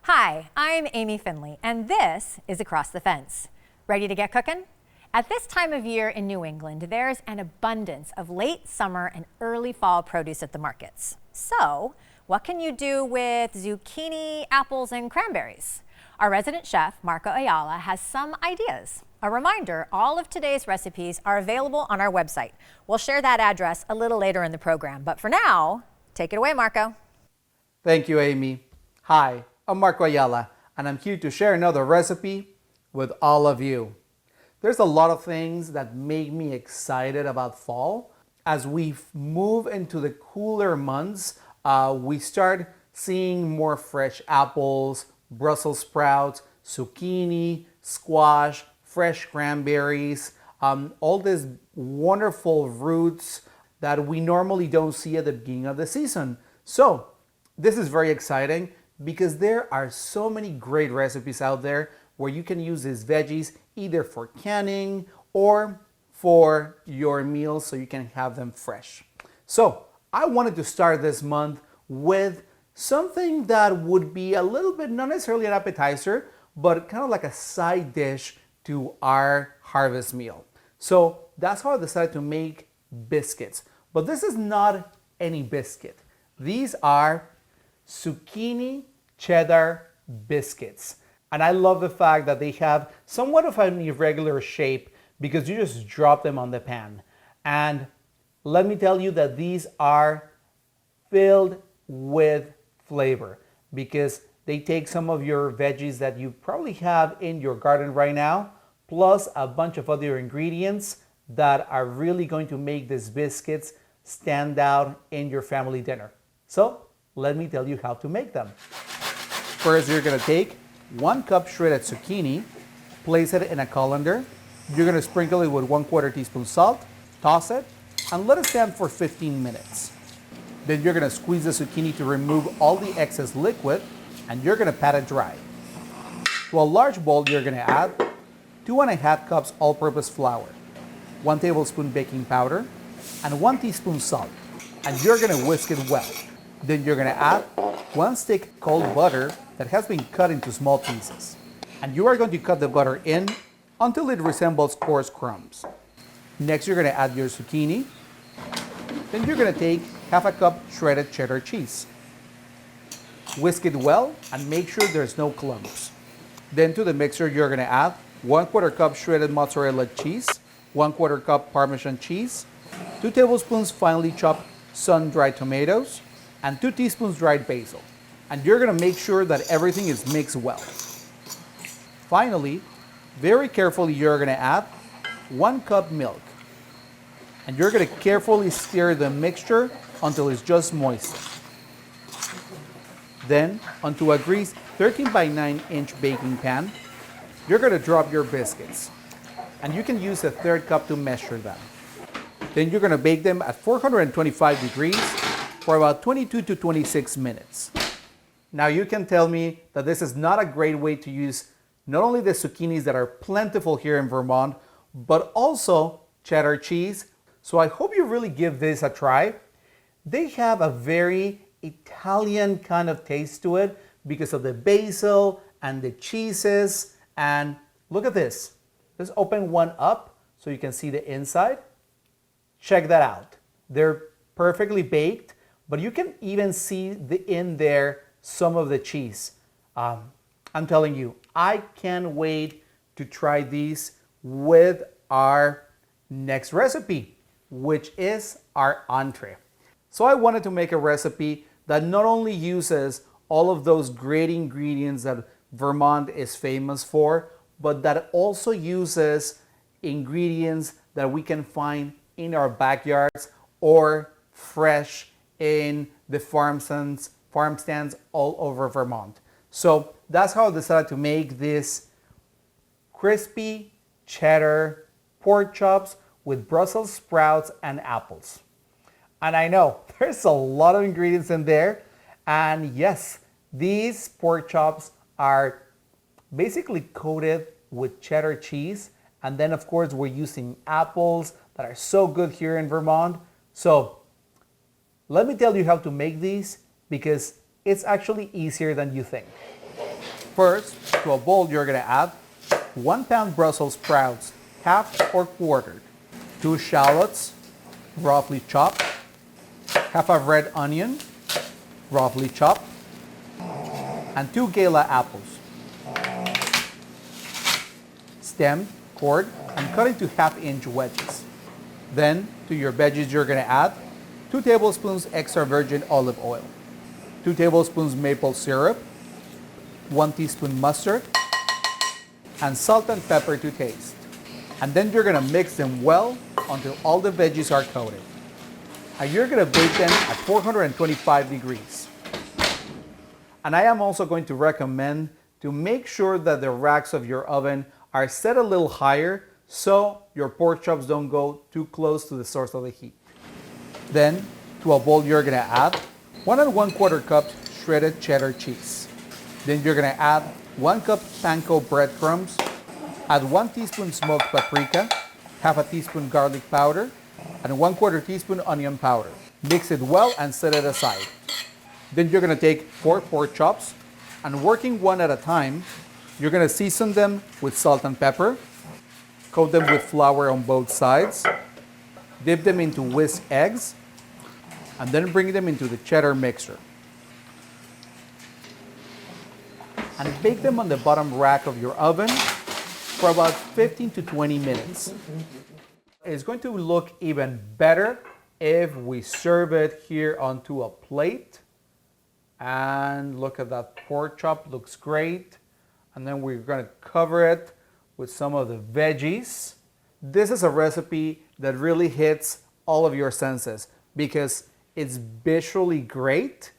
Hi, I'm Amy Finley, and this is Across the Fence. Ready to get cooking? At this time of year in New England, there's an abundance of late summer and early fall produce at the markets. So, what can you do with zucchini, apples, and cranberries? Our resident chef, Marco Ayala, has some ideas. A reminder, all of today's recipes are available on our website. We'll share that address a little later in the program, but for now, take it away, Marco. Thank you, Amy. Hi, I'm Marco Ayala, and I'm here to share another recipe with all of you. There's a lot of things that make me excited about fall. As we move into the cooler months, we start seeing more fresh apples, Brussels sprouts, zucchini, squash, fresh cranberries, all these wonderful roots that we normally don't see at the beginning of the season. So this is very exciting because there are so many great recipes out there where you can use these veggies either for canning or for your meals so you can have them fresh. So I wanted to start this month with something that would be a little bit, not necessarily an appetizer, but kind of like a side dish to our harvest meal. So that's how I decided to make biscuits. But this is not any biscuit. These are zucchini cheddar biscuits. And I love the fact that they have somewhat of an irregular shape because you just drop them on the pan. And let me tell you that these are filled with flavor because they take some of your veggies that you probably have in your garden right now, plus a bunch of other ingredients that are really going to make these biscuits stand out in your family dinner. So let me tell you how to make them. First, you're gonna take 1 cup shredded zucchini, place it in a colander. You're gonna sprinkle it with 1/4 teaspoon salt, toss it, and let it stand for 15 minutes. Then you're gonna squeeze the zucchini to remove all the excess liquid, and you're gonna pat it dry. To a large bowl, you're gonna add 2½ cups all-purpose flour, 1 tablespoon baking powder, and 1 teaspoon salt, and you're gonna whisk it well. Then you're gonna add 1 stick cold butter that has been cut into small pieces. And you are going to cut the butter in until it resembles coarse crumbs. Next, you're gonna add your zucchini. Then you're gonna take 1/2 cup shredded cheddar cheese. Whisk it well and make sure there's no clumps. Then to the mixer, you're gonna add 1/4 cup shredded mozzarella cheese, 1/4 cup Parmesan cheese, 2 tablespoons finely chopped sun-dried tomatoes, and 2 teaspoons dried basil. And you're gonna make sure that everything is mixed well. Finally, very carefully, you're gonna add 1 cup milk. And you're gonna carefully stir the mixture until it's just moist. Then, onto a greased 13 by 9 inch baking pan, you're gonna drop your biscuits. And you can use a 1/3 cup to measure them. Then you're gonna bake them at 425 degrees for about 22 to 26 minutes. Now you can tell me that this is not a great way to use not only the zucchinis that are plentiful here in Vermont, but also cheddar cheese. So I hope you really give this a try. They have a very Italian kind of taste to it because of the basil and the cheeses. And look at this. Let's open one up so you can see the inside. Check that out. They're perfectly baked, but you can even see in there some of the cheese. I'm telling you, I can't wait to try these with our next recipe, which is our entree. So I wanted to make a recipe that not only uses all of those great ingredients that Vermont is famous for, but that also uses ingredients that we can find in our backyards or fresh in the farm stands all over Vermont. So that's how I decided to make this crispy cheddar pork chops with Brussels sprouts and apples. And I know there's a lot of ingredients in there. And yes, these pork chops are basically coated with cheddar cheese. And then of course we're using apples that are so good here in Vermont. So let me tell you how to make these because it's actually easier than you think. First, to a bowl, you're gonna add 1 pound Brussels sprouts, half or quartered, 2 shallots, roughly chopped, half a red onion, roughly chopped, and 2 gala apples. Stem, cored, and cut into half-inch wedges. Then, to your veggies, you're gonna add 2 tablespoons extra virgin olive oil, 2 tablespoons maple syrup, 1 teaspoon mustard, and salt and pepper to taste. And then you're gonna mix them well until all the veggies are coated. And you're gonna bake them at 425 degrees. And I am also going to recommend to make sure that the racks of your oven are set a little higher so your pork chops don't go too close to the source of the heat. Then, to a bowl, you're gonna add 1 1/4 cups shredded cheddar cheese. Then you're gonna add 1 cup panko breadcrumbs, add 1 teaspoon smoked paprika, half a teaspoon garlic powder, and 1/4 teaspoon onion powder. Mix it well and set it aside. Then you're gonna take 4 pork chops and working one at a time, you're gonna season them with salt and pepper, coat them with flour on both sides, dip them into whisked eggs, and then bring them into the cheddar mixture. And bake them on the bottom rack of your oven for about 15 to 20 minutes. It's going to look even better if we serve it here onto a plate. And look at that pork chop, looks great. And then we're gonna cover it with some of the veggies. This is a recipe that really hits all of your senses because it's visually great,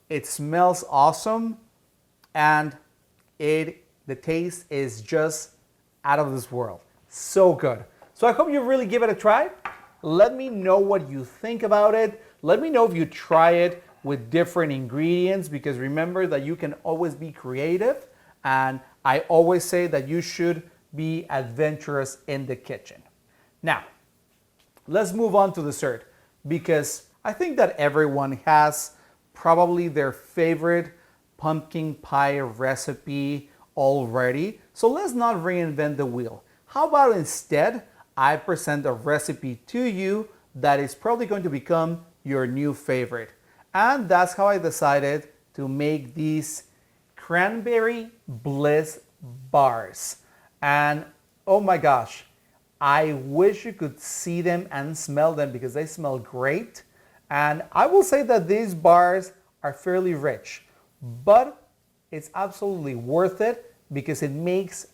it smells awesome, and the taste is just out of this world. So good. So I hope you really give it a try. Let me know what you think about it. Let me know if you try it with different ingredients, because remember that you can always be creative, and I always say that you should be adventurous in the kitchen. Now, let's move on to dessert, because I think that everyone has probably their favorite pumpkin pie recipe already. So let's not reinvent the wheel. How about instead, I present a recipe to you that is probably going to become your new favorite. And that's how I decided to make these cranberry bliss bars. And oh my gosh, I wish you could see them and smell them because they smell great. And I will say that these bars are fairly rich, but it's absolutely worth it because it makes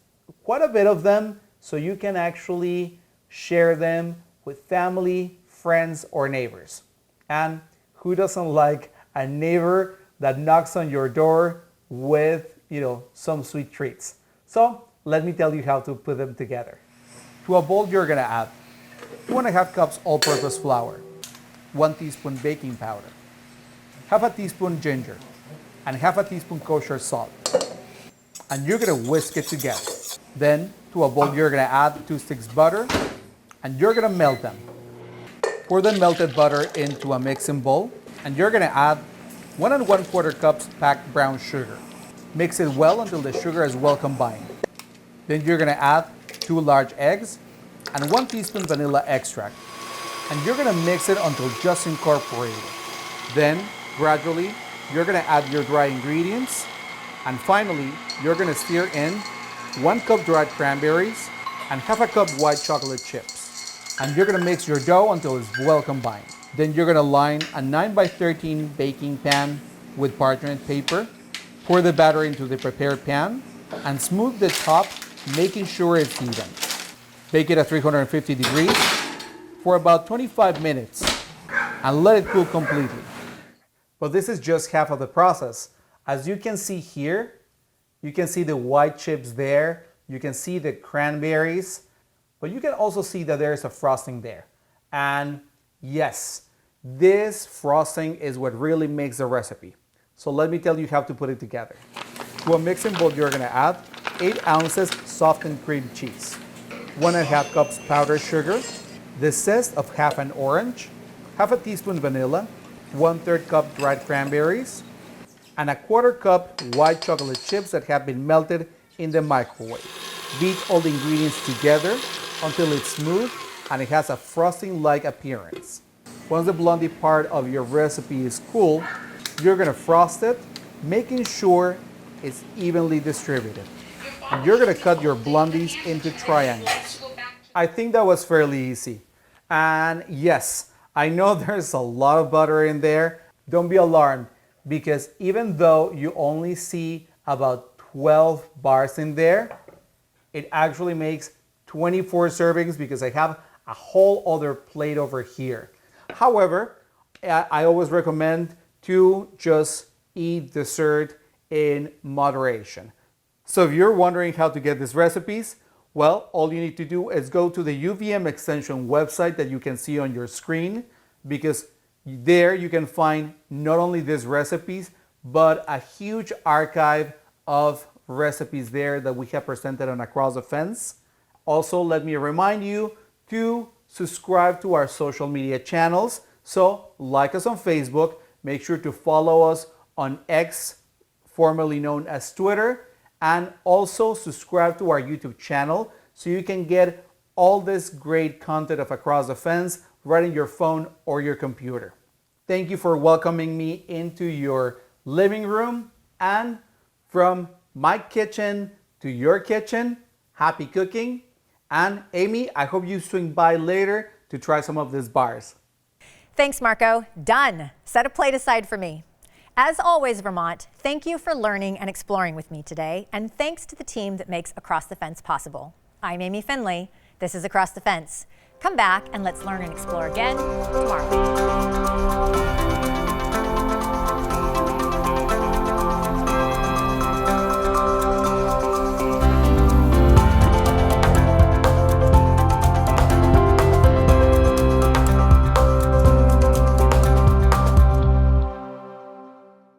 quite a bit of them so you can actually share them with family, friends, or neighbors. And who doesn't like a neighbor that knocks on your door with, some sweet treats? So let me tell you how to put them together. To a bowl, you're gonna add 2.5 cups all-purpose flour, 1 teaspoon baking powder, half a teaspoon ginger, and half a teaspoon kosher salt. And you're gonna whisk it together. Then to a bowl, you're gonna add 2 sticks butter, and you're gonna melt them. Pour the melted butter into a mixing bowl, and you're gonna add 1 1/4 cups packed brown sugar. Mix it well until the sugar is well combined. Then you're gonna add 2 large eggs and 1 teaspoon vanilla extract. And you're gonna mix it until just incorporated. Then, gradually, you're gonna add your dry ingredients. And finally, you're gonna stir in 1 cup dried cranberries and half a cup white chocolate chips. And you're gonna mix your dough until it's well combined. Then you're gonna line a 9 by 13 baking pan with parchment paper. Pour the batter into the prepared pan and smooth the top, making sure it's even. Bake it at 350 degrees for about 25 minutes and let it cool completely. But this is just half of the process. As you can see here, you can see the white chips there, you can see the cranberries, but you can also see that there's a frosting there. And yes, this frosting is what really makes the recipe. So let me tell you how to put it together. To a mixing bowl, you're gonna add 8 ounces softened cream cheese, 1.5 cups powdered sugar, the zest of half an orange, half a teaspoon vanilla, 1/3 cup dried cranberries, and a 1/4 cup white chocolate chips that have been melted in the microwave. Beat all the ingredients together until it's smooth and it has a frosting-like appearance. Once the blondie part of your recipe is cool, you're gonna frost it, making sure it's evenly distributed. And you're gonna cut your blondies into triangles. I think that was fairly easy. And yes, I know there's a lot of butter in there. Don't be alarmed, because even though you only see about 12 bars in there, it actually makes 24 servings because I have a whole other plate over here. However, I always recommend to just eat dessert in moderation. So if you're wondering how to get these recipes, well, all you need to do is go to the UVM extension website that you can see on your screen, because there you can find not only these recipes, but a huge archive of recipes there that we have presented on Across the Fence. Also, let me remind you to subscribe to our social media channels. So like us on Facebook, make sure to follow us on X, formerly known as Twitter, and also subscribe to our YouTube channel so you can get all this great content of Across the Fence right in your phone or your computer. Thank you for welcoming me into your living room, and from my kitchen to your kitchen, happy cooking. And Amy, I hope you swing by later to try some of these bars. Thanks, Marco. Done. Set a plate aside for me. As always, Vermont, thank you for learning and exploring with me today, and thanks to the team that makes Across the Fence possible. I'm Amy Finley. This is Across the Fence. Come back and let's learn and explore again tomorrow.